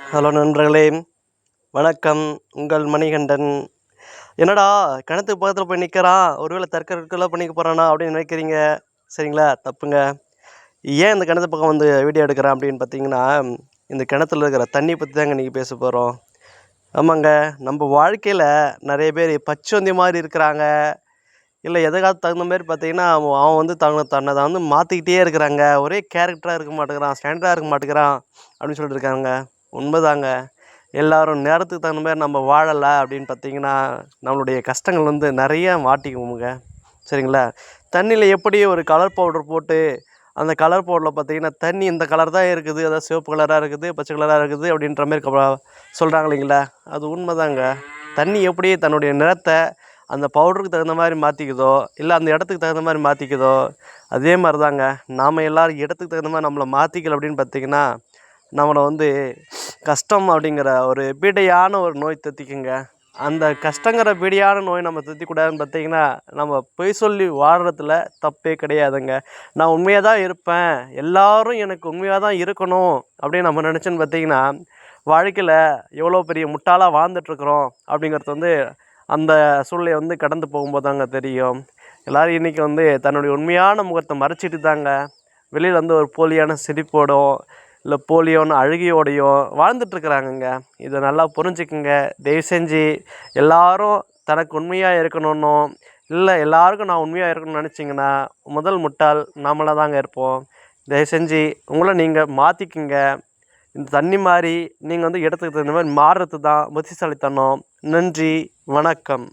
Hello நண்பர்களே, வணக்கம். உங்கள் மணிகண்டன். என்னடா கிணத்துக்கு பக்கத்தில் போய் நிற்கிறான், ஒருவேளை தற்கொலை பண்ணிக்க போகிறானா அப்படின்னு நினைக்கிறீங்க. சரிங்களா? தப்புங்க. ஏன் இந்த கிணத்து பக்கம் வந்து வீடியோ எடுக்கிறேன் அப்படின்னு பார்த்தீங்கன்னா, இந்த கிணத்துல இருக்கிற தண்ணி பற்றி தாங்க இன்றைக்கி பேச போகிறோம். ஆமாங்க, நம்ம வாழ்க்கையில் நிறைய பேர் பச்சோந்தி மாதிரி இருக்கிறாங்க. இல்லை எதுக்காவது தகுந்த மாதிரி பார்த்தீங்கன்னா அவன் வந்து தன்னை வந்து மாற்றிக்கிட்டே இருக்கிறாங்க. ஒரே கேரக்டராக இருக்க மாட்டேங்கிறான், ஸ்டாண்டர்டாக இருக்க மாட்டேங்கிறான் அப்படின்னு சொல்லிட்டு இருக்காங்க. உண்மைதாங்க. எல்லோரும் நேரத்துக்கு தகுந்த மாதிரி நம்ம வாழலை அப்படின்னு பார்த்தீங்கன்னா நம்மளுடைய கஷ்டங்கள் வந்து நிறைய மாட்டிக்குவோமுங்க. சரிங்களா? தண்ணியில் எப்படி ஒரு கலர் பவுடர் போட்டு அந்த கலர் பவுடரில் பார்த்தீங்கன்னா தண்ணி இந்த கலர் தான் இருக்குது, அதாவது சிவப்பு கலராக இருக்குது, பச்சை கலராக இருக்குது அப்படின்ற மாதிரி சொல்கிறாங்க இல்லைங்களா? அது உண்மைதாங்க. தண்ணி எப்படி தன்னுடைய நிறத்தை அந்த பவுடருக்கு தகுந்த மாதிரி மாற்றிக்குதோ, இல்லை அந்த இடத்துக்கு தகுந்த மாதிரி மாற்றிக்குதோ, அதே மாதிரி தாங்க நாம் எல்லோரும் இடத்துக்கு தகுந்த மாதிரி நம்மளை மாற்றிக்கல அப்படின்னு பார்த்திங்கன்னா நம்மளை வந்து கஷ்டம் அப்படிங்கிற ஒரு பீடையான ஒரு நோய் தத்திக்குங்க. அந்த கஷ்டங்கிற பீடியான நோய் நம்ம தத்திக்கூடாதுன்னு பார்த்திங்கன்னா நம்ம பொய் சொல்லி வாழ்கிறதுல தப்பே கிடையாதுங்க. நான் உண்மையாக தான் இருப்பேன், எல்லோரும் எனக்கு உண்மையாக தான் இருக்கணும் அப்படின்னு நம்ம நினச்சோன்னு பார்த்திங்கன்னா வாழ்க்கையில் எவ்வளோ பெரிய முட்டாளாக வாழ்ந்துட்டுருக்குறோம் அப்படிங்கிறது வந்து அந்த சூழ்நிலையை வந்து கடந்து போகும்போது தாங்க தெரியும். எல்லோரும் இன்றைக்கி வந்து தன்னுடைய உண்மையான முகத்தை மறைச்சிட்டு தாங்க வெளியில் வந்து ஒரு போலியான சிரிப்போடும் இல்லை போலியோன்னு அழுகியோடையோ வாழ்ந்துட்டுருக்குறாங்கங்க. இதை நல்லா புரிஞ்சுக்குங்க. தயவு செஞ்சு எல்லோரும் தனக்கு உண்மையாக இருக்கணும்னும் இல்லை எல்லாருக்கும் நான் உண்மையாக இருக்கணும்னு நினச்சிங்கன்னா முதல் முட்டாள் நாமளாக தாங்க இருப்போம். தயவு செஞ்சு உங்களை நீங்கள் மாற்றிக்குங்க. இந்த தண்ணி மாதிரி நீங்கள் வந்து இடத்துக்கு தகுந்த மாதிரி மாறுறது தான் புத்திசாலித்தனம். நன்றி, வணக்கம்.